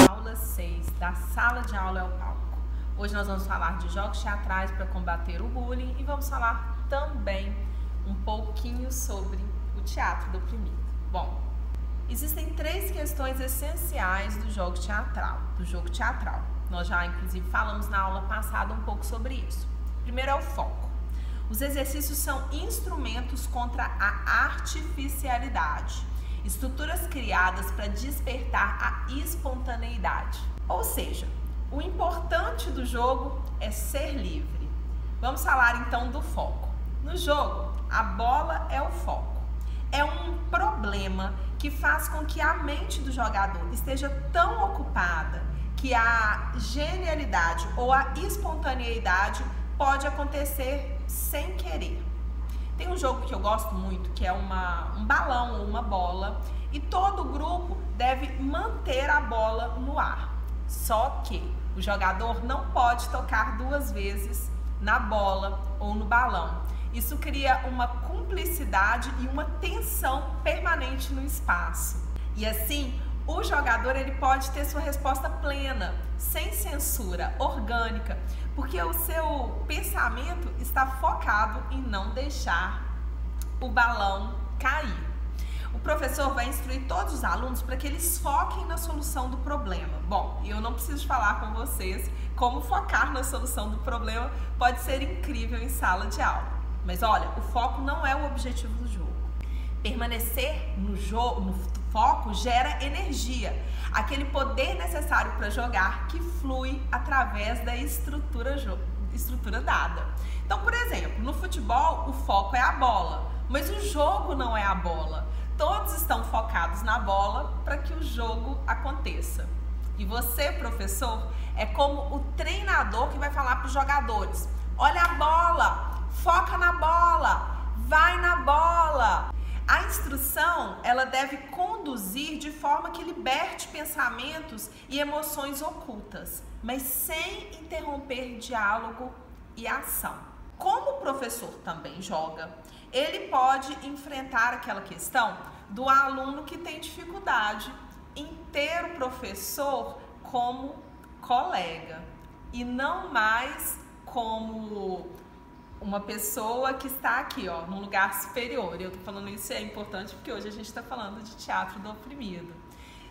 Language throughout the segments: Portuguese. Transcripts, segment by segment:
Aula 6 da Sala de Aula é o Palco. Hoje nós vamos falar de jogos teatrais para combater o bullying e vamos falar também um pouquinho sobre o teatro do oprimido. Bom, existem 3 questões essenciais do jogo teatral. Nós já, inclusive, falamos na aula passada um pouco sobre isso. Primeiro é o foco. Os exercícios são instrumentos contra a artificialidade, estruturas criadas para despertar a espontaneidade. Ou seja, o importante do jogo é ser livre. Vamos falar então do foco. No jogo, a bola é o foco. É um problema que faz com que a mente do jogador esteja tão ocupada que a genialidade ou a espontaneidade pode acontecer sem querer. Tem um jogo que eu gosto muito, que é um balão ou uma bola, e todo grupo deve manter a bola no ar. Só que o jogador não pode tocar 2 vezes na bola ou no balão. Isso cria uma cumplicidade e uma tensão permanente no espaço. E assim, o jogador ele pode ter sua resposta plena, sem censura, orgânica, porque o seu pensamento está focado em não deixar o balão cair. O professor vai instruir todos os alunos para que eles foquem na solução do problema. Bom, eu não preciso falar com vocês como focar na solução do problema pode ser incrível em sala de aula. Mas olha, o foco não é o objetivo do jogo. Permanecer no foco gera energia, aquele poder necessário para jogar que flui através da estrutura dada. Então, por exemplo, no futebol o foco é a bola, mas o jogo não é a bola. Todos estão focados na bola para que o jogo aconteça. E você, professor, é como o treinador que vai falar para os jogadores: olha a bola, foca na bola, vai na bola. A instrução, ela deve conduzir de forma que liberte pensamentos e emoções ocultas, mas sem interromper diálogo e ação. Como o professor também joga, ele pode enfrentar aquela questão do aluno que tem dificuldade em ter o professor como colega e não mais como uma pessoa que está aqui, ó, num lugar superior. Eu tô falando isso é importante porque hoje a gente está falando de teatro do oprimido.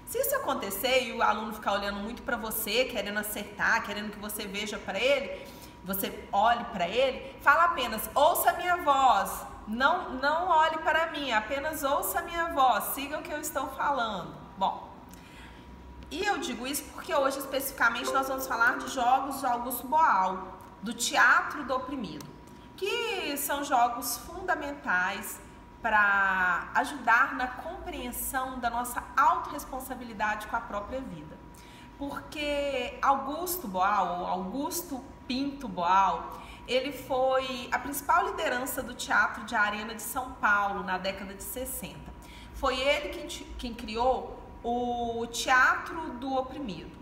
Se isso acontecer e o aluno ficar olhando muito para você, querendo acertar, querendo que você veja para ele, você olhe para ele, fala apenas: ouça a minha voz, não olhe para mim, apenas ouça a minha voz, siga o que eu estou falando. Bom, e eu digo isso porque hoje especificamente nós vamos falar de jogos de Augusto Boal, do teatro do oprimido, que são jogos fundamentais para ajudar na compreensão da nossa autorresponsabilidade com a própria vida. Porque Augusto Boal, ou Augusto Pinto Boal, ele foi a principal liderança do teatro de arena de São Paulo na década de 60. Foi ele quem criou o teatro do oprimido,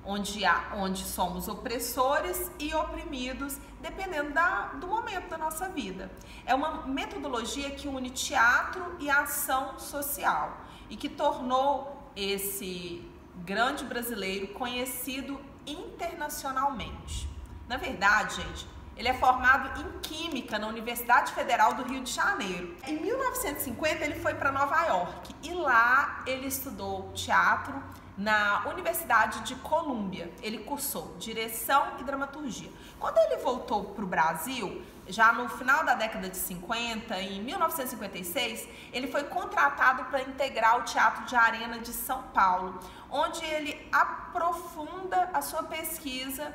onde somos opressores e oprimidos dependendo do momento da nossa vida. É uma metodologia que une teatro e ação social e que tornou esse grande brasileiro conhecido internacionalmente. Na verdade, gente, ele é formado em Química na Universidade Federal do Rio de Janeiro. Em 1950 ele foi para Nova York e lá ele estudou teatro na Universidade de Colômbia. Ele cursou direção e dramaturgia. Quando ele voltou para o Brasil, já no final da década de 50, em 1956, ele foi contratado para integrar o Teatro de Arena de São Paulo, onde ele aprofunda a sua pesquisa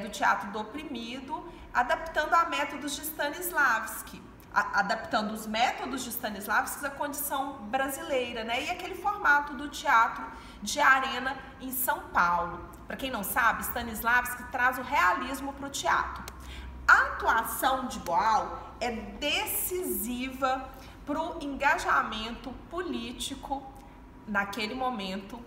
do teatro do oprimido, adaptando a métodos de Stanislavski. Adaptando os métodos de Stanislavski à condição brasileira, né? E aquele formato do teatro de arena em São Paulo. Para quem não sabe, Stanislavski traz o realismo para o teatro. A atuação de Boal é decisiva para o engajamento político naquele momento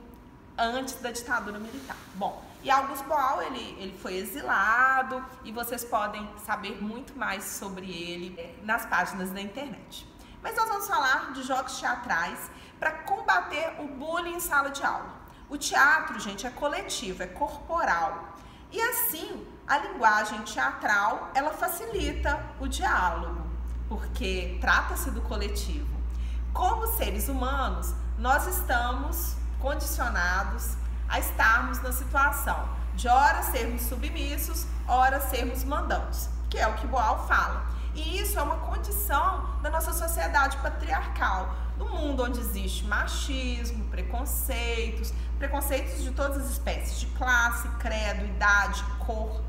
antes da ditadura militar. Bom, e Augusto Boal, ele foi exilado e vocês podem saber muito mais sobre ele nas páginas da internet. mas nós vamos falar de jogos teatrais para combater o bullying em sala de aula. O teatro, gente, é coletivo, é corporal. E assim, a linguagem teatral, ela facilita o diálogo, porque trata-se do coletivo. Como seres humanos, nós estamos condicionados a estarmos na situação de ora sermos submissos, ora sermos mandantes, que é o que Boal fala. E isso é uma condição da nossa sociedade patriarcal, no mundo onde existe machismo, preconceitos de todas as espécies, de classe, credo, idade, cor.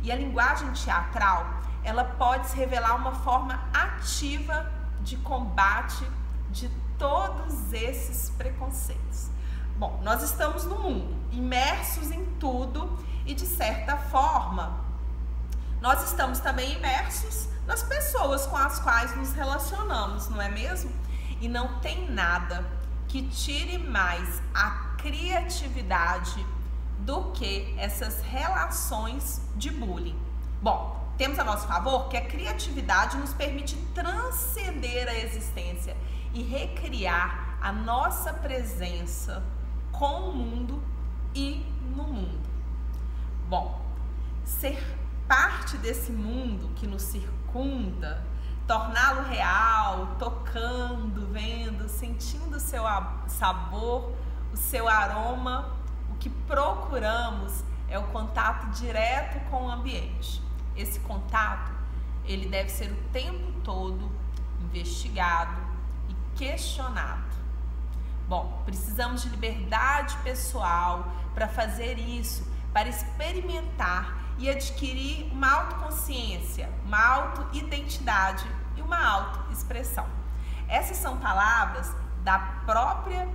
E a linguagem teatral, ela pode se revelar uma forma ativa de combate de todos esses preconceitos. Bom, nós estamos no mundo, imersos em tudo e, de certa forma, nós estamos também imersos nas pessoas com as quais nos relacionamos, não é mesmo? E não tem nada que tire mais a criatividade do que essas relações de bullying. Bom, temos a nosso favor que a criatividade nos permite transcender a existência e recriar a nossa presença com o mundo e no mundo. Bom, ser parte desse mundo que nos circunda, torná-lo real, tocando, vendo, sentindo o seu sabor, o seu aroma, o que procuramos é o contato direto com o ambiente. Esse contato, ele deve ser o tempo todo investigado e questionado. Bom, precisamos de liberdade pessoal para fazer isso, para experimentar e adquirir uma autoconsciência, uma autoidentidade e uma autoexpressão. Essas são palavras da própria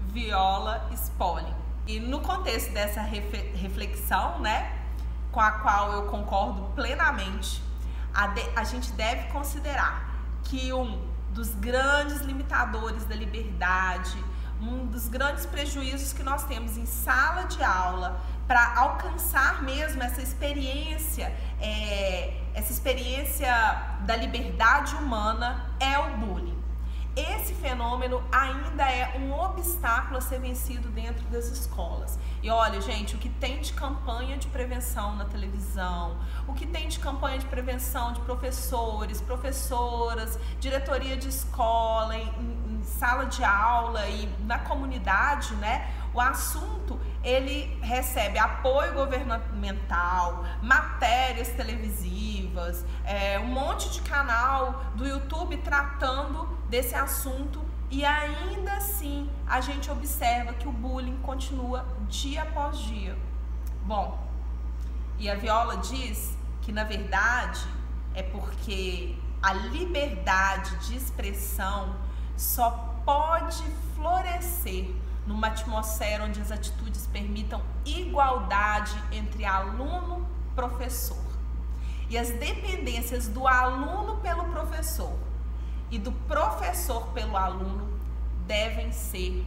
Viola Spolin. E no contexto dessa reflexão, né, com a qual eu concordo plenamente, a gente deve considerar que um dos grandes limitadores da liberdade, um dos grandes prejuízos que nós temos em sala de aula para alcançar mesmo essa experiência da liberdade humana é o bullying. Esse fenômeno ainda é um obstáculo a ser vencido dentro das escolas. E olha, gente, o que tem de campanha de prevenção na televisão, o que tem de campanha de prevenção de professores, professoras, diretoria de escola, em sala de aula e na comunidade, né? O assunto, ele recebe apoio governamental, matérias televisivas, um monte de canal do YouTube tratando desse assunto, e ainda assim a gente observa que o bullying continua dia após dia. Bom, e a Viola diz que na verdade é porque a liberdade de expressão só pode florescer numa atmosfera onde as atitudes permitam igualdade entre aluno e professor. E as dependências do aluno pelo professor e do professor pelo aluno devem ser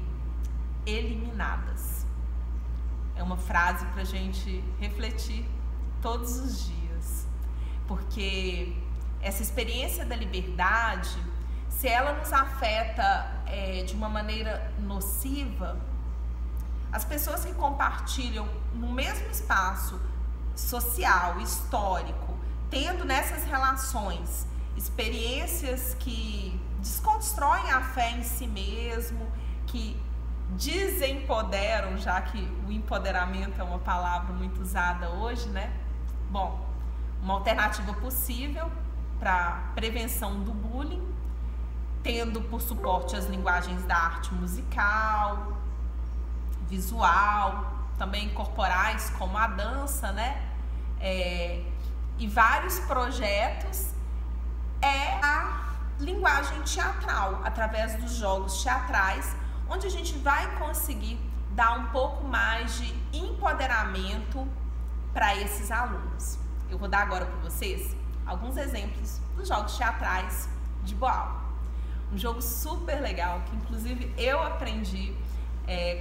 eliminadas. É uma frase para a gente refletir todos os dias, porque essa experiência da liberdade, se ela nos afeta de uma maneira nociva, as pessoas que compartilham no mesmo espaço social, histórico, tendo nessas relações experiências que desconstroem a fé em si mesmo, que desempoderam, já que o empoderamento é uma palavra muito usada hoje, né? Bom, uma alternativa possível para prevenção do bullying, tendo por suporte as linguagens da arte musical, visual, também corporais, como a dança, né? E vários projetos, é a linguagem teatral, através dos jogos teatrais, onde a gente vai conseguir dar um pouco mais de empoderamento para esses alunos. Eu vou dar agora para vocês alguns exemplos dos jogos teatrais de Boal. Um jogo super legal, que inclusive eu aprendi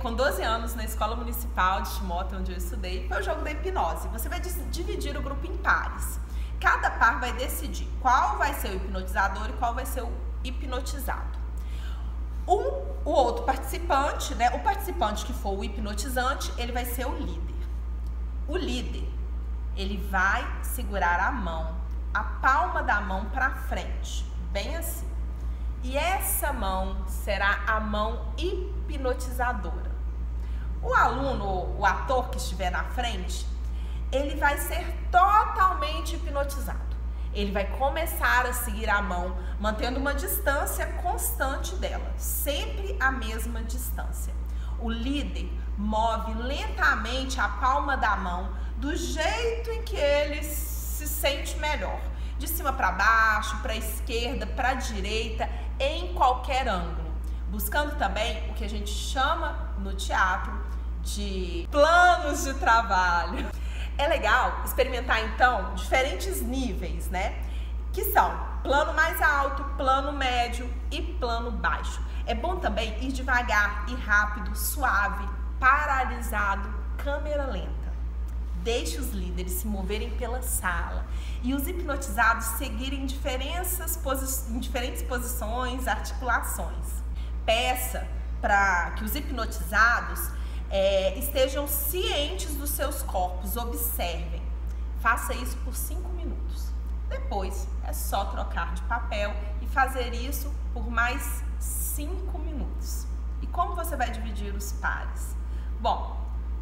com 12 anos na Escola Municipal de Timóteo, onde eu estudei, foi o jogo da hipnose. Você vai dividir o grupo em pares. Cada par vai decidir qual vai ser o hipnotizador e qual vai ser o hipnotizado. O outro participante, né, o participante que for o hipnotizante, ele vai ser o líder. O líder, ele vai segurar a mão, a palma da mão para frente, bem assim. E essa mão será a mão hipnotizadora. O aluno, o ator que estiver na frente, ele vai ser totalmente hipnotizado. Ele vai começar a seguir a mão, mantendo uma distância constante dela, sempre a mesma distância. O líder move lentamente a palma da mão do jeito em que ele se sente melhor. De cima para baixo, para a esquerda, para a direita, em qualquer ângulo. Buscando também o que a gente chama no teatro de planos de trabalho. É legal experimentar, então, diferentes níveis, né? Que são plano mais alto, plano médio e plano baixo. É bom também ir devagar e rápido, suave, paralisado, câmera lenta. Deixe os líderes se moverem pela sala e os hipnotizados seguirem em diferentes posições, articulações. Peça para que os hipnotizados estejam cientes dos seus corpos, observem. Faça isso por 5 minutos. Depois é só trocar de papel e fazer isso por mais 5 minutos. E como você vai dividir os pares? Bom,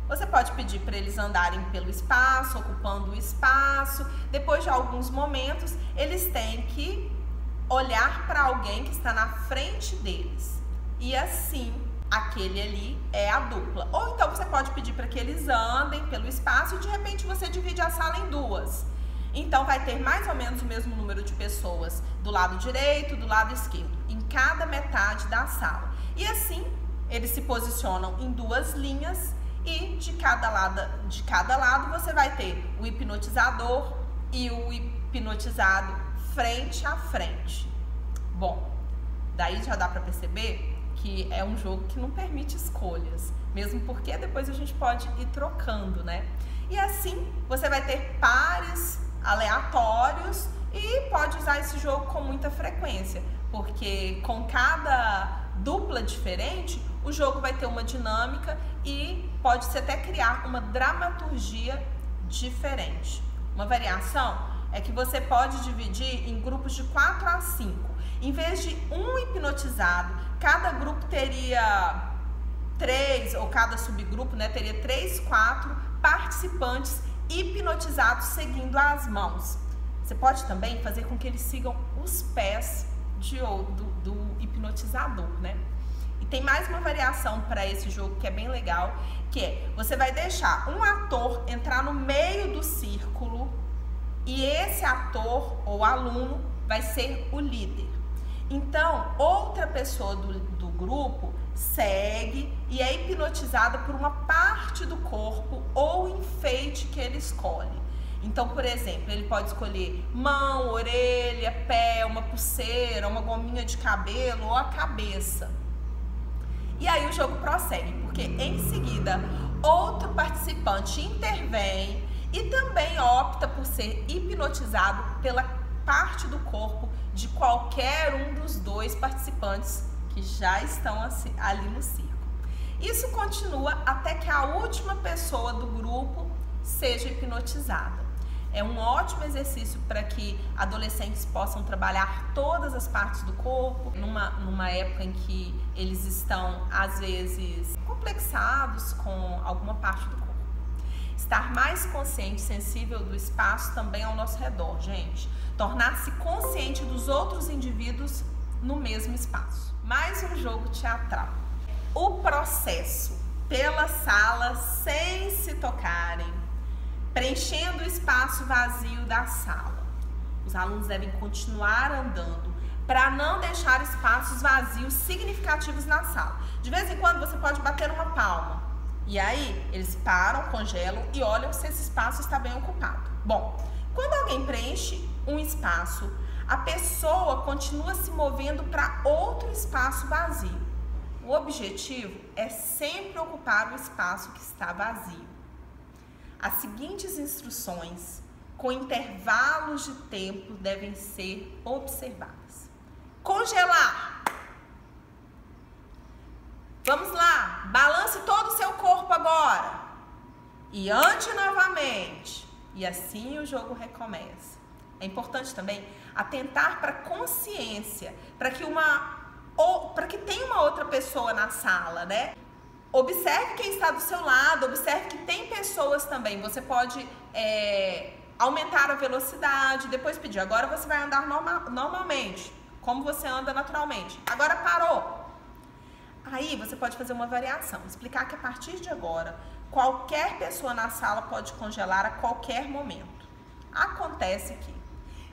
você pode pedir para eles andarem pelo espaço, ocupando o espaço. Depois de alguns momentos, eles têm que olhar para alguém que está na frente deles. E assim, aquele ali é a dupla. Ou então você pode pedir para que eles andem pelo espaço e de repente você divide a sala em duas. Então vai ter mais ou menos o mesmo número de pessoas do lado direito, do lado esquerdo, em cada metade da sala. E assim, eles se posicionam em duas linhas e de cada lado você vai ter o hipnotizador e o hipnotizado frente a frente. Bom, daí já dá para perceber que é um jogo que não permite escolhas, mesmo porque depois a gente pode ir trocando, né? E assim você vai ter pares aleatórios e pode usar esse jogo com muita frequência, porque com cada dupla diferente, o jogo vai ter uma dinâmica e pode-se até criar uma dramaturgia diferente. Uma variação é que você pode dividir em grupos de 4 a 5. Em vez de um hipnotizado, cada grupo teria 3, ou cada subgrupo, né, teria 3, 4 participantes hipnotizados seguindo as mãos. Você pode também fazer com que eles sigam os pés do hipnotizador, né? E tem mais uma variação para esse jogo que é bem legal, que é, você vai deixar um ator entrar no meio do círculo e esse ator ou aluno vai ser o líder. Então, outra pessoa do grupo segue e é hipnotizada por uma parte do corpo ou enfeite que ele escolhe. Então, por exemplo, ele pode escolher mão, orelha, pé, uma pulseira, uma gominha de cabelo ou a cabeça. E aí o jogo prossegue, porque em seguida outro participante intervém e também opta por ser hipnotizado pela parte do corpo de qualquer um dos dois participantes que já estão ali no círculo. Isso continua até que a última pessoa do grupo seja hipnotizada. É um ótimo exercício para que adolescentes possam trabalhar todas as partes do corpo, numa época em que eles estão, às vezes, complexados com alguma parte do corpo. Estar mais consciente e sensível do espaço também ao nosso redor, gente. Tornar-se consciente dos outros indivíduos no mesmo espaço. Mais um jogo teatral. O processo pela sala sem se tocarem, preenchendo o espaço vazio da sala. Os alunos devem continuar andando para não deixar espaços vazios significativos na sala. De vez em quando você pode bater uma palma. E aí eles param, congelam e olham se esse espaço está bem ocupado. Bom, quando alguém preenche um espaço, a pessoa continua se movendo para outro espaço vazio. O objetivo é sempre ocupar o espaço que está vazio. As seguintes instruções, com intervalos de tempo, devem ser observadas. Congelar. Vamos lá, balance todo o seu corpo agora. E ande novamente. E assim o jogo recomeça. É importante também atentar para a consciência, para que tenha uma outra pessoa na sala, né? Observe quem está do seu lado, observe que tem pessoas também. Você pode aumentar a velocidade, depois pedir. Agora você vai andar normalmente, como você anda naturalmente. Agora parou. Aí você pode fazer uma variação, explicar que a partir de agora, qualquer pessoa na sala pode congelar a qualquer momento. Acontece que,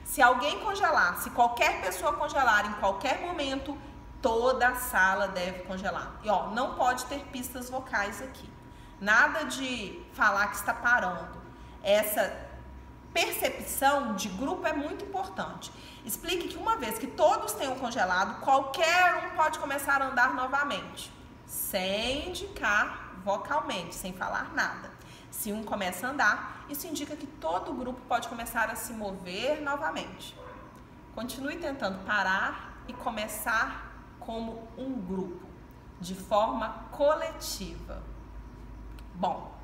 se alguém congelar, se qualquer pessoa congelar em qualquer momento, toda a sala deve congelar. E ó, não pode ter pistas vocais aqui. Nada de falar que está parando. Essa percepção de grupo é muito importante. Explique que uma vez que todos tenham congelado, qualquer um pode começar a andar novamente, sem indicar vocalmente, sem falar nada. Se um começa a andar, isso indica que todo o grupo pode começar a se mover novamente. Continue tentando parar e começar como um grupo, de forma coletiva. Bom,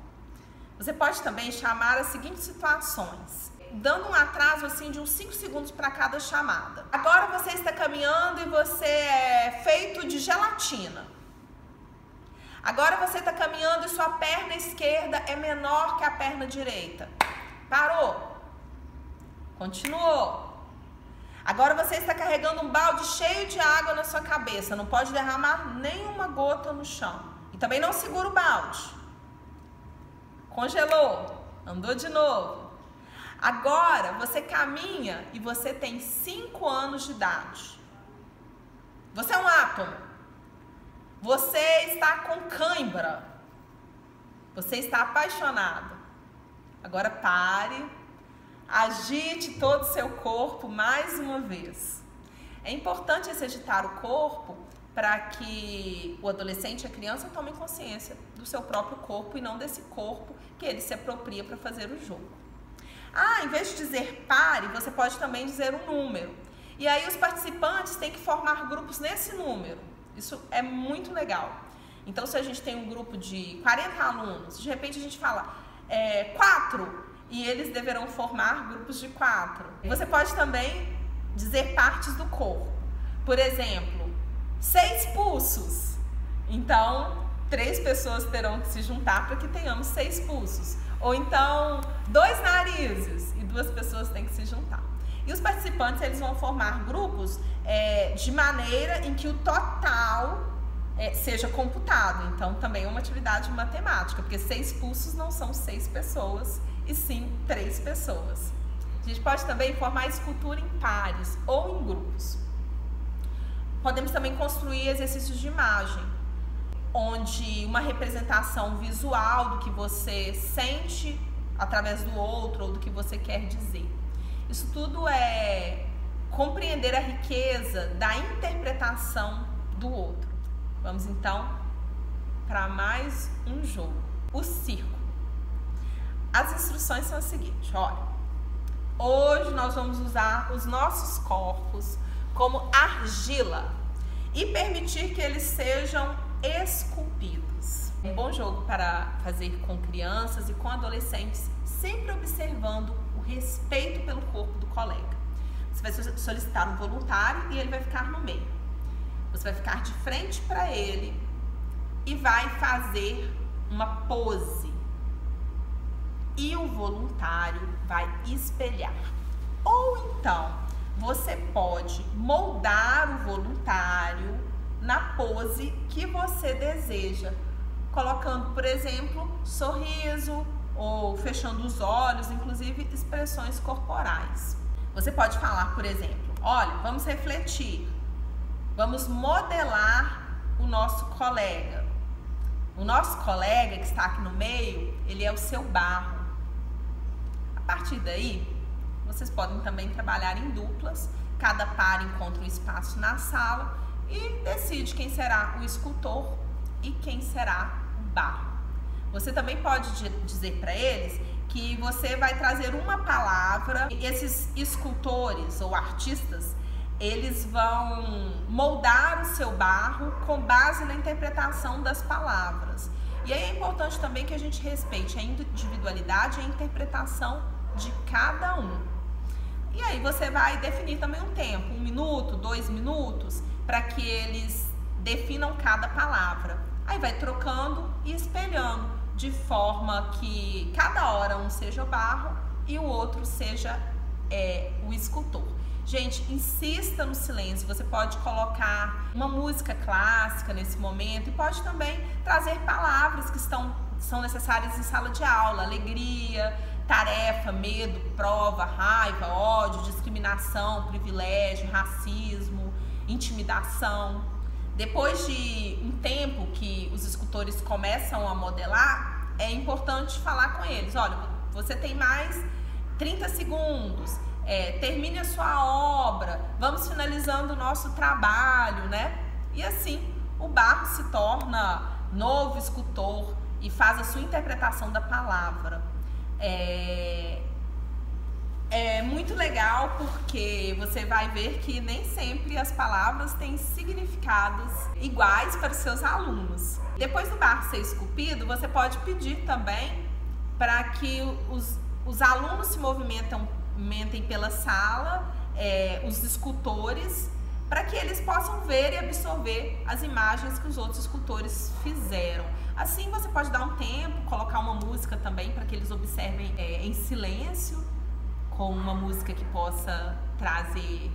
você pode também chamar as seguintes situações, dando um atraso assim de uns 5 segundos para cada chamada. Agora você está caminhando e você é feito de gelatina. Agora você está caminhando e sua perna esquerda é menor que a perna direita. Parou. Continuou. Agora você está carregando um balde cheio de água na sua cabeça. Não pode derramar nenhuma gota no chão. E também não segura o balde. Congelou. Andou de novo. Agora você caminha e você tem 5 anos de idade. Você é um átomo. Você está com cãibra. Você está apaixonado. Agora pare, agite todo o seu corpo mais uma vez. É importante exercitar o corpo para que o adolescente e a criança tomem consciência do seu próprio corpo e não desse corpo que ele se apropria para fazer o jogo. Em vez de dizer pare, você pode também dizer um número. E aí os participantes têm que formar grupos nesse número. Isso é muito legal. Então, se a gente tem um grupo de 40 alunos, de repente a gente fala 4 e eles deverão formar grupos de 4. Você pode também dizer partes do corpo. Por exemplo, 6 pulsos. Então, 3 pessoas terão que se juntar para que tenhamos 6 pulsos. Ou então, 2 narizes e 2 pessoas têm que se juntar. E os participantes, eles vão formar grupos de maneira em que o total seja computado. Então, também é uma atividade matemática, porque 6 pulsos não são 6 pessoas, e sim 3 pessoas. A gente pode também formar escultura em pares ou em grupos. Podemos também construir exercícios de imagem, onde uma representação visual do que você sente através do outro ou do que você quer dizer. Isso tudo é compreender a riqueza da interpretação do outro. Vamos então para mais um jogo, o circo. As instruções são as seguintes, olha. Hoje nós vamos usar os nossos corpos como argila e permitir que eles sejam esculpidos. É um bom jogo para fazer com crianças e com adolescentes, sempre observando o respeito pelo corpo do colega. Você vai solicitar um voluntário e ele vai ficar no meio. Você vai ficar de frente para ele e vai fazer uma pose. E o voluntário vai espelhar. Ou então, você pode moldar o voluntário na pose que você deseja, colocando, por exemplo, sorriso ou fechando os olhos, inclusive expressões corporais. Você pode falar, por exemplo, olha, vamos refletir, vamos modelar o nosso colega. O nosso colega que está aqui no meio, ele é o seu barro. A partir daí, vocês podem também trabalhar em duplas, cada par encontra um espaço na sala e decide quem será o escultor e quem será o barro. Você também pode dizer para eles que você vai trazer uma palavra. Esses escultores ou artistas, eles vão moldar o seu barro com base na interpretação das palavras. E aí é importante também que a gente respeite a individualidade e a interpretação de cada um. E aí você vai definir também um tempo, 1 minuto, 2 minutos, para que eles definam cada palavra. Aí vai trocando e espelhando, de forma que cada hora um seja o barro e o outro seja o escultor. Gente, insista no silêncio. Você pode colocar uma música clássica nesse momento e pode também trazer palavras que são necessárias em sala de aula. Alegria, tarefa, medo, prova, raiva, ódio, discriminação, privilégio, racismo, intimidação. Depois de um tempo que os escultores começam a modelar, é importante falar com eles: olha, você tem mais 30 segundos, termine a sua obra, vamos finalizando o nosso trabalho, né? E assim o barro se torna novo escultor e faz a sua interpretação da palavra. É muito legal porque você vai ver que nem sempre as palavras têm significados iguais para os seus alunos. Depois do barro ser esculpido, você pode pedir também para que os alunos se movimentem pela sala, os escultores, para que eles possam ver e absorver as imagens que os outros escultores fizeram. Assim você pode dar um tempo, colocar uma música também para que eles observem em silêncio, com uma música que possa trazer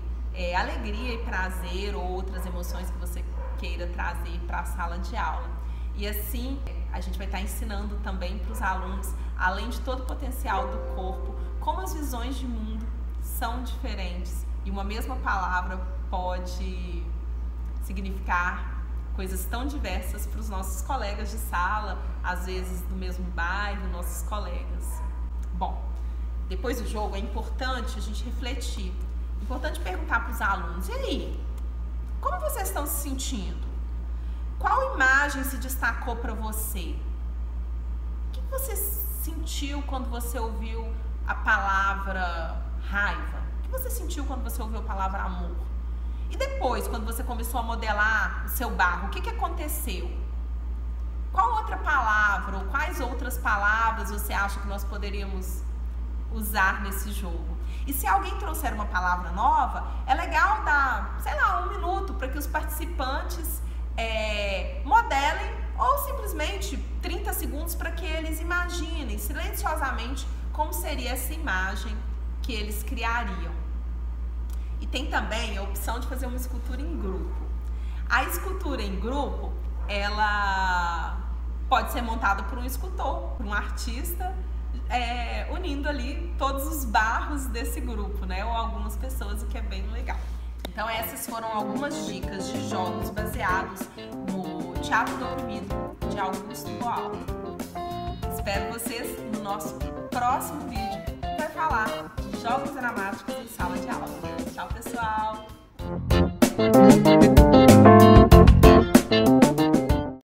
alegria e prazer ou outras emoções que você queira trazer para a sala de aula. E assim a gente vai estar ensinando também para os alunos, além de todo o potencial do corpo, como as visões de mundo são diferentes e uma mesma palavra pode significar coisas tão diversas para os nossos colegas de sala, às vezes do mesmo bairro, nossos colegas. Bom, depois do jogo é importante a gente refletir, é importante perguntar para os alunos: e aí, como vocês estão se sentindo? Qual imagem se destacou para você? O que você sentiu quando você ouviu a palavra raiva? O que você sentiu quando você ouviu a palavra amor? E depois, quando você começou a modelar o seu barro, o que aconteceu? Qual outra palavra ou quais outras palavras você acha que nós poderíamos usar nesse jogo? E se alguém trouxer uma palavra nova, é legal dar, sei lá, 1 minuto para que os participantes modelem, ou simplesmente 30 segundos para que eles imaginem silenciosamente como seria essa imagem que eles criariam. E tem também a opção de fazer uma escultura em grupo. A escultura em grupo, ela pode ser montada por um escultor, por um artista, unindo ali todos os barros desse grupo, né? Ou algumas pessoas, o que é bem legal. Então essas foram algumas dicas de jogos baseados no Teatro do Oprimido, de Augusto Boal. Espero vocês no nosso próximo vídeo, que vai falar de jogos gramados